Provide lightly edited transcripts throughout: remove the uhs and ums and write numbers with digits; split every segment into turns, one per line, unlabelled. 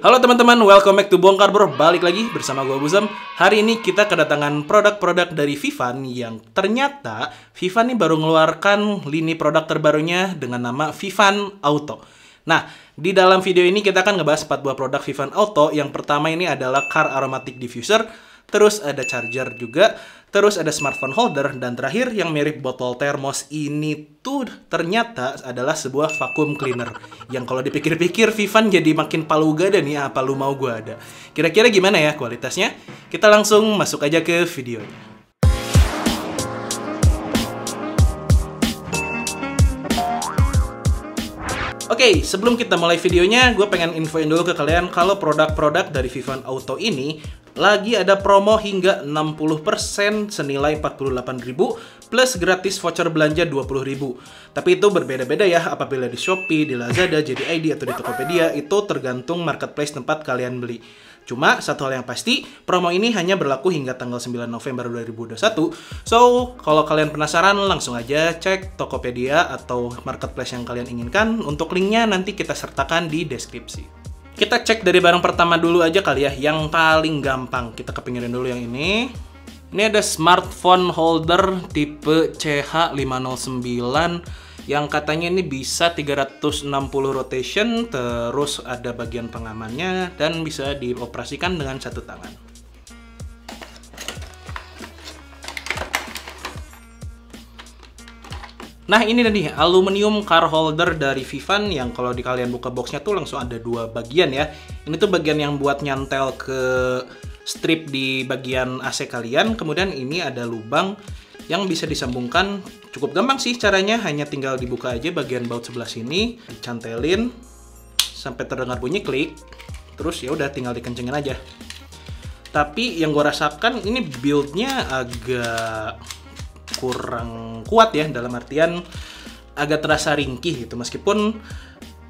Halo teman-teman, welcome back to Bongkar Bro. Balik lagi bersama gue Buzam. Hari ini kita kedatangan produk-produk dari Vivan yang ternyata Vivan ini baru mengeluarkan lini produk terbarunya dengan nama Vivan Auto. Nah, di dalam video ini kita akan ngebahas 4 buah produk Vivan Auto. Yang pertama ini adalah Car Aromatic Diffuser, terus ada charger juga, terus ada smartphone holder, dan terakhir yang mirip botol termos ini tuh ternyata adalah sebuah vacuum cleaner. Yang kalau dipikir-pikir Vivan jadi makin palu gada nih, apa lu mau gua ada. Kira-kira gimana ya kualitasnya? Kita langsung masuk aja ke videonya. Oke, sebelum kita mulai videonya, gue pengen infoin dulu ke kalian kalau produk-produk dari Vivan Auto ini lagi ada promo hingga 60% senilai 48.000 plus gratis voucher belanja 20.000. Tapi itu berbeda-beda ya apabila di Shopee, di Lazada, JD.id atau di Tokopedia, itu tergantung marketplace tempat kalian beli. Cuma satu hal yang pasti, promo ini hanya berlaku hingga tanggal 9 November 2021. So, kalau kalian penasaran, langsung aja cek Tokopedia atau marketplace yang kalian inginkan. Untuk linknya nanti kita sertakan di deskripsi. Kita cek dari barang pertama dulu aja kali ya, yang paling gampang. Kita kepinggirin dulu yang ini. Ini ada smartphone holder tipe CH509 yang katanya ini bisa 360 rotation, terus ada bagian pengamannya dan bisa dioperasikan dengan satu tangan. Nah, ini nih aluminium car holder dari Vivan yang kalau di kalian buka boxnya tuh langsung ada dua bagian ya. Ini tuh bagian yang buat nyantel ke strip di bagian AC kalian, kemudian ini ada lubang yang bisa disambungkan. Cukup gampang sih caranya, hanya tinggal dibuka aja bagian baut sebelah sini, dicantelin sampai terdengar bunyi klik, terus ya udah tinggal dikencengin aja. Tapi yang gue rasakan ini build-nya agak kurang kuat ya, dalam artian agak terasa ringkih gitu, meskipun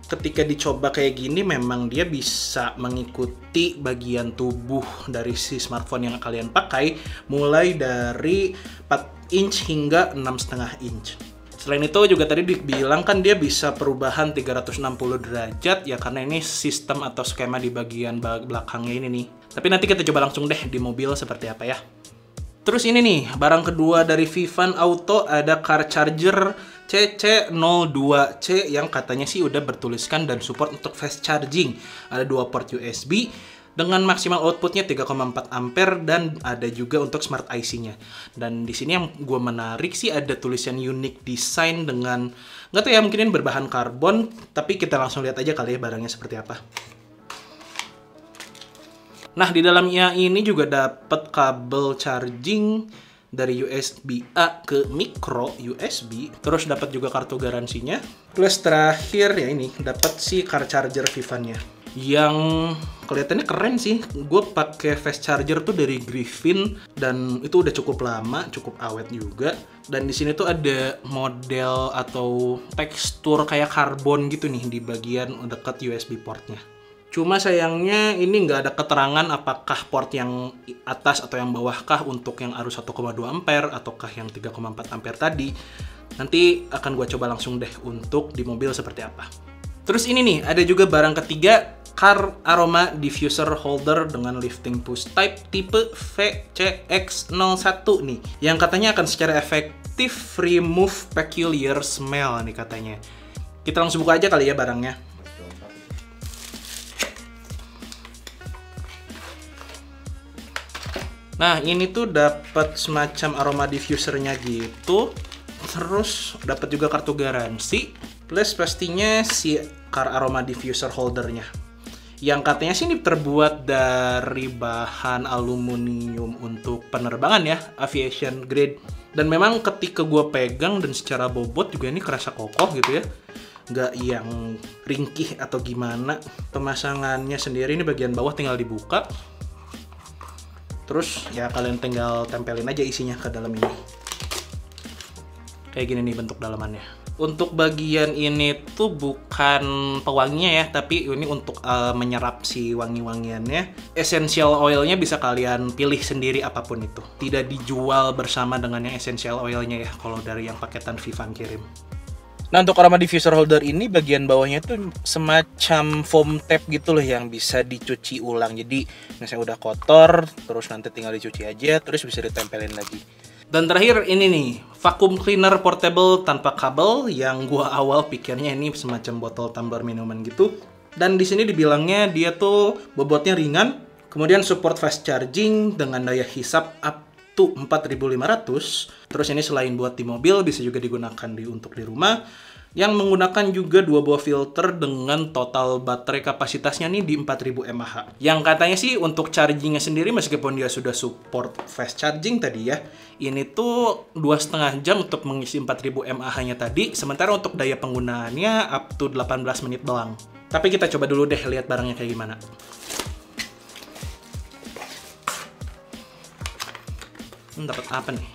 ketika dicoba kayak gini memang dia bisa mengikuti bagian tubuh dari si smartphone yang kalian pakai, mulai dari 4 inch hingga 6,5 inch. Selain itu juga tadi dibilang kan dia bisa perubahan 360 derajat ya, karena ini sistem atau skema di bagian belakangnya ini nih. Tapi nanti kita coba langsung deh di mobil seperti apa ya. Terus ini nih, barang kedua dari Vivan Auto ada car charger CC02C yang katanya sih udah bertuliskan dan support untuk fast charging. Ada 2 port USB dengan maksimal outputnya 3,4 ampere dan ada juga untuk smart IC-nya. Dan di sini yang gue menarik sih ada tulisan unique design dengan, nggak tahu ya, mungkin berbahan karbon, tapi kita langsung lihat aja kali ya barangnya seperti apa. Nah, di dalamnya ini juga dapat kabel charging dari USB A ke micro USB, terus dapat juga kartu garansinya, plus terakhir ya ini dapat si car charger Vivan-nya yang kelihatannya keren sih. Gue pakai fast charger tuh dari Griffin dan itu udah cukup lama, cukup awet juga. Dan di sini tuh ada model atau tekstur kayak karbon gitu nih di bagian dekat USB portnya. Cuma sayangnya ini nggak ada keterangan apakah port yang atas atau yang bawahkah untuk yang arus 1,2 ampere ataukah yang 3,4 ampere tadi. Nanti akan gue coba langsung deh untuk di mobil seperti apa. Terus ini nih, ada juga barang ketiga, Car Aroma Diffuser Holder dengan lifting push type tipe VCX01 nih, yang katanya akan secara efektif remove peculiar smell nih katanya. Kita langsung buka aja kali ya barangnya. Nah, ini tuh dapat semacam aroma diffusernya gitu. Terus dapat juga kartu garansi, plus pastinya si Car Aroma Diffuser holdernya. Yang katanya sih ini terbuat dari bahan aluminium untuk penerbangan ya, aviation grade. Dan memang ketika gue pegang dan secara bobot juga ini kerasa kokoh gitu ya. Nggak yang ringkih atau gimana. Pemasangannya sendiri ini bagian bawah tinggal dibuka. Terus ya kalian tinggal tempelin aja isinya ke dalam ini. Kayak gini nih bentuk dalamannya. Untuk bagian ini tuh bukan pewanginya ya, tapi ini untuk menyerap si wangi-wangiannya. Essential oilnya bisa kalian pilih sendiri apapun itu. Tidak dijual bersama dengan yang essential oilnya ya, kalau dari yang paketan Vivan kirim. Nah, untuk aroma diffuser holder ini bagian bawahnya tuh semacam foam tape gitu loh yang bisa dicuci ulang. Jadi misalnya udah kotor, terus nanti tinggal dicuci aja, terus bisa ditempelin lagi. Dan terakhir ini nih, vacuum cleaner portable tanpa kabel yang gua awal pikirnya ini semacam botol tumbler minuman gitu. Dan di sini dibilangnya dia tuh bobotnya ringan, kemudian support fast charging dengan daya hisap up to 4500. Terus ini selain buat di mobil bisa juga digunakan untuk di rumah, yang menggunakan juga 2 buah filter dengan total baterai kapasitasnya nih di 4000 mAh. Yang katanya sih untuk chargingnya sendiri meskipun dia sudah support fast charging tadi ya, ini tuh 2,5 jam untuk mengisi 4000 mAh-nya tadi, sementara untuk daya penggunaannya up to 18 menit doang. Tapi kita coba dulu deh lihat barangnya kayak gimana. Dapat apa nih?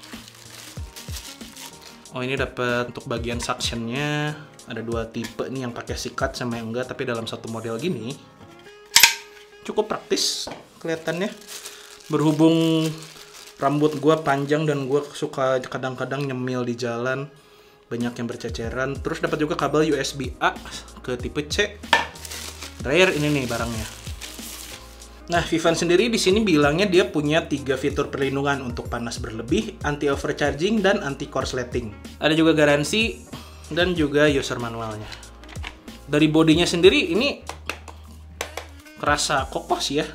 Oh, ini dapat untuk bagian suctionnya. Ada 2 tipe nih, yang pakai sikat sama yang enggak, tapi dalam satu model gini. Cukup praktis kelihatannya. Berhubung rambut gue panjang dan gue suka kadang-kadang nyemil di jalan, banyak yang berceceran. Terus dapat juga kabel USB A ke tipe C. Terakhir ini nih barangnya. Nah, Vivan sendiri di sini bilangnya dia punya 3 fitur perlindungan untuk panas berlebih, anti overcharging, dan anti korsleting. Ada juga garansi dan juga user manualnya. Dari bodinya sendiri ini kerasa kokoh sih ya,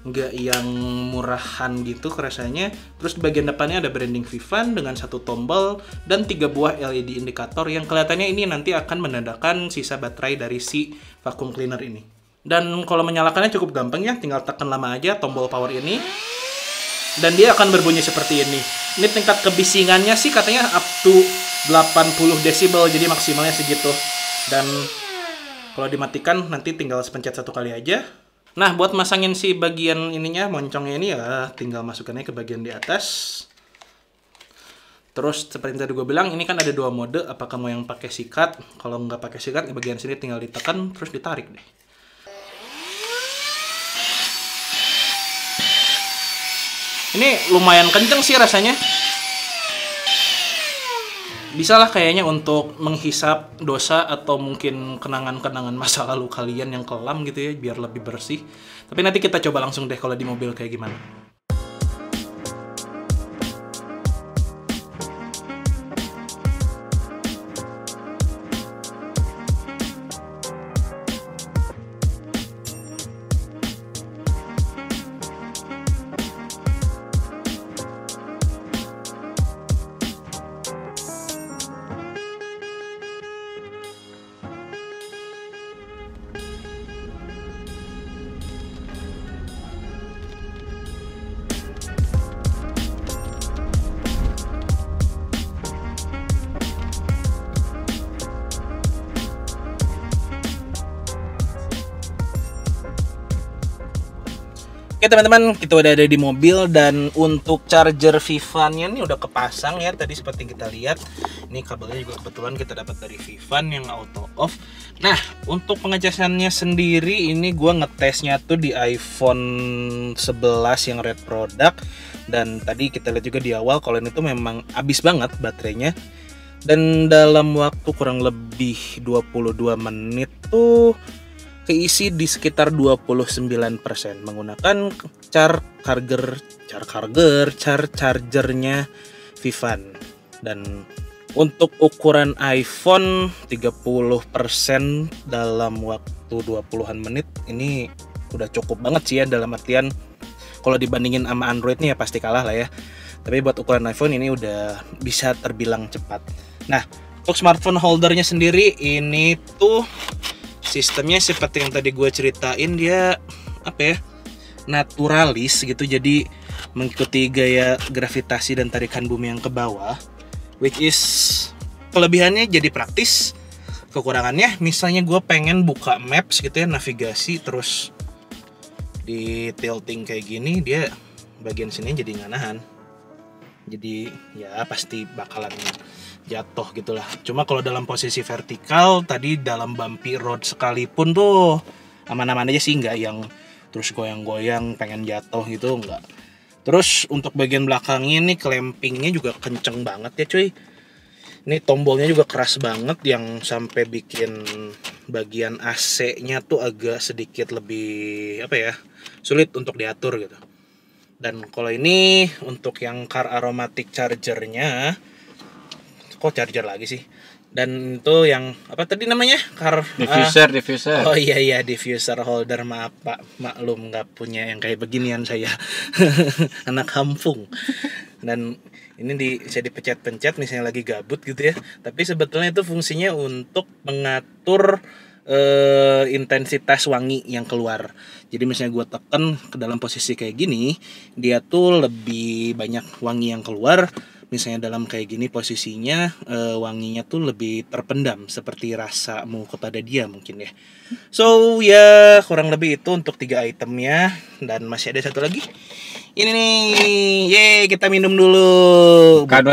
nggak yang murahan gitu kerasanya. Terus di bagian depannya ada branding Vivan dengan 1 tombol dan 3 buah LED indikator yang kelihatannya ini nanti akan menandakan sisa baterai dari si vacuum cleaner ini. Dan kalau menyalakannya cukup gampang ya, tinggal tekan lama aja tombol power ini dan dia akan berbunyi seperti ini. Ini tingkat kebisingannya sih katanya up to 80 desibel, jadi maksimalnya segitu. Dan kalau dimatikan nanti tinggal pencet 1 kali aja. Nah, buat masangin si bagian ininya, moncongnya ini ya tinggal masukannya ke bagian di atas. Terus seperti yang tadi gue bilang, ini kan ada 2 mode, apakah mau yang pakai sikat. Kalau nggak pakai sikat, di bagian sini tinggal ditekan terus ditarik deh. Ini lumayan kenceng sih rasanya. Bisa lah kayaknya untuk menghisap dosa atau mungkin kenangan-kenangan masa lalu kalian yang kelam gitu ya, biar lebih bersih. Tapi nanti kita coba langsung deh kalau di mobil kayak gimana. Oke teman-teman, kita udah ada di mobil dan untuk charger Vivan-nya ini udah kepasang ya. Tadi seperti kita lihat, ini kabelnya juga kebetulan kita dapat dari Vivan yang auto off. Nah, untuk pengecasannya sendiri ini gue ngetesnya tuh di iPhone 11 yang red product. Dan tadi kita lihat juga di awal kalau ini tuh memang habis banget baterainya. Dan dalam waktu kurang lebih 22 menit tuh keisi di sekitar 29% menggunakan chargernya Vivan. Dan untuk ukuran iPhone 30% dalam waktu 20-an menit ini udah cukup banget sih ya, dalam artian kalau dibandingin sama Android nih ya pasti kalah lah ya. Tapi buat ukuran iPhone ini udah bisa terbilang cepat. Nah, untuk smartphone holdernya sendiri ini tuh sistemnya seperti yang tadi gue ceritain, dia apa ya, naturalis gitu, jadi mengikuti gaya gravitasi dan tarikan bumi yang ke bawah, which is kelebihannya jadi praktis. Kekurangannya misalnya gue pengen buka maps gitu ya, navigasi, terus di tilting kayak gini, dia bagian sini jadi nggak nahan, jadi ya pasti bakalan jatuh gitulah. Cuma kalau dalam posisi vertikal tadi dalam bumpy road sekalipun tuh aman-aman aja sih, nggak yang terus goyang-goyang pengen jatuh gitu, nggak. Terus untuk bagian belakangnya nih clampingnya juga kenceng banget ya cuy. Ini tombolnya juga keras banget yang sampai bikin bagian AC-nya tuh agak sedikit lebih apa ya, sulit untuk diatur gitu. Dan kalau ini untuk yang car aromatic chargernya, kok charger lagi sih? Dan itu yang apa tadi namanya?
Diffuser.
Oh iya diffuser holder, maaf Pak, maklum nggak punya yang kayak beginian saya. Anak kampung. Dan ini bisa dipencet-pencet misalnya lagi gabut gitu ya. Tapi sebetulnya itu fungsinya untuk mengatur intensitas wangi yang keluar. Jadi misalnya gue tekan ke dalam posisi kayak gini, dia tuh lebih banyak wangi yang keluar. Misalnya dalam kayak gini posisinya, wanginya tuh lebih terpendam seperti rasamu kepada dia mungkin ya. So ya kurang lebih itu untuk 3 itemnya. Dan masih ada satu lagi. Ini nih, kita minum dulu.
Bukan.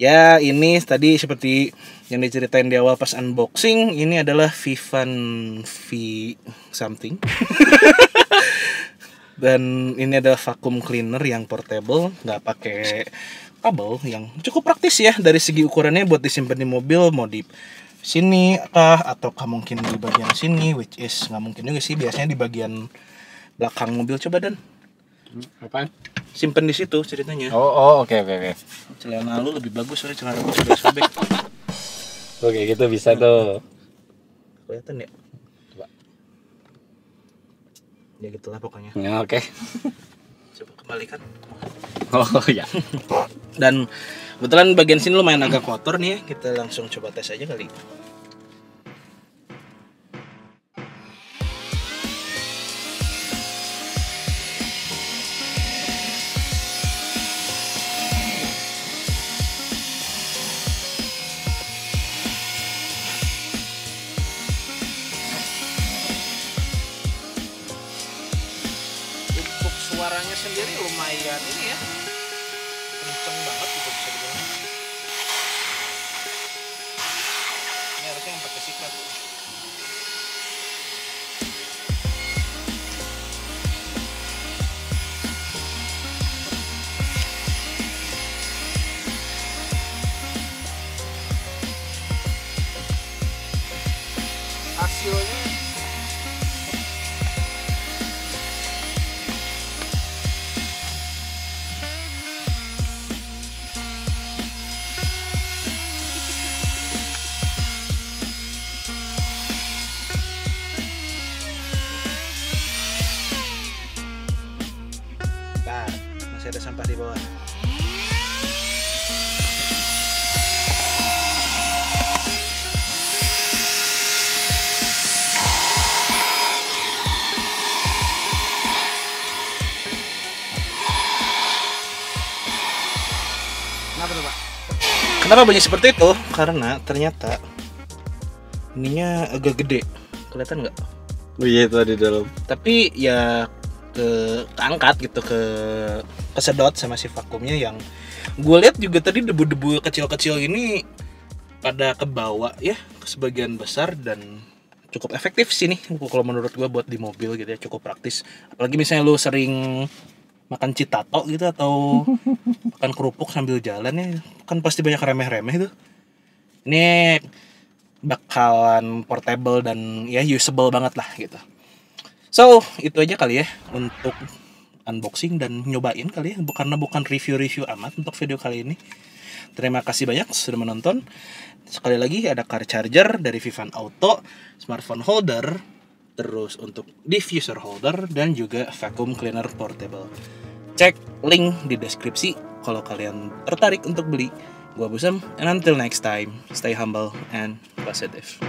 Ya ini tadi seperti yang diceritain di awal pas unboxing, ini adalah Vivan V something. Dan ini ada vacuum cleaner yang portable, nggak pakai kabel, yang cukup praktis ya dari segi ukurannya buat disimpan di mobil, mau di sini atau mungkin di bagian sini, which is nggak mungkin juga sih, biasanya di bagian belakang mobil. Coba Dan,
Apaan?
simpen di situ ceritanya.
Oke.
Celana lu lebih bagus soalnya celana gue sudah sobek.
Oke, gitu bisa tuh.
Kelihatan ya? Coba. Ya gitulah pokoknya.
Ya, oke.
Coba kembalikan.
Oh ya.
Dan kebetulan bagian sini lumayan agak kotor nih ya. Kita langsung coba tes aja kali. Untuk suaranya sendiri lumayan ini ya, kenceng banget gitu bisa dibilang. Ini harusnya yang pakai sikat. Hasilnya masih ada sampah di bawah.
Kenapa tuh, Pak?
Kenapa bunyi seperti itu? Karena ternyata ininya agak gede, kelihatan nggak?
Oh iya, itu ada di dalam.
Tapi ya keangkat gitu, kesedot sama si vakumnya, yang gue lihat juga tadi debu-debu kecil-kecil ini pada kebawa ya ke sebagian besar, dan cukup efektif sih nih kalau menurut gue buat di mobil gitu ya, cukup praktis. Apalagi misalnya lu sering makan citato gitu atau makan kerupuk sambil jalan ya, kan pasti banyak remeh-remeh tuh. Ini bakalan portable dan ya usable banget lah gitu. So itu aja kali ya untuk unboxing dan nyobain kali ya, karena bukan review amat untuk video kali ini. Terima kasih banyak sudah menonton. Sekali lagi ada car charger dari Vivan Auto, smartphone holder, terus untuk diffuser holder, dan juga vacuum cleaner portable. Cek link di deskripsi kalau kalian tertarik untuk beli. Gua Busam, and until next time, stay humble and positive.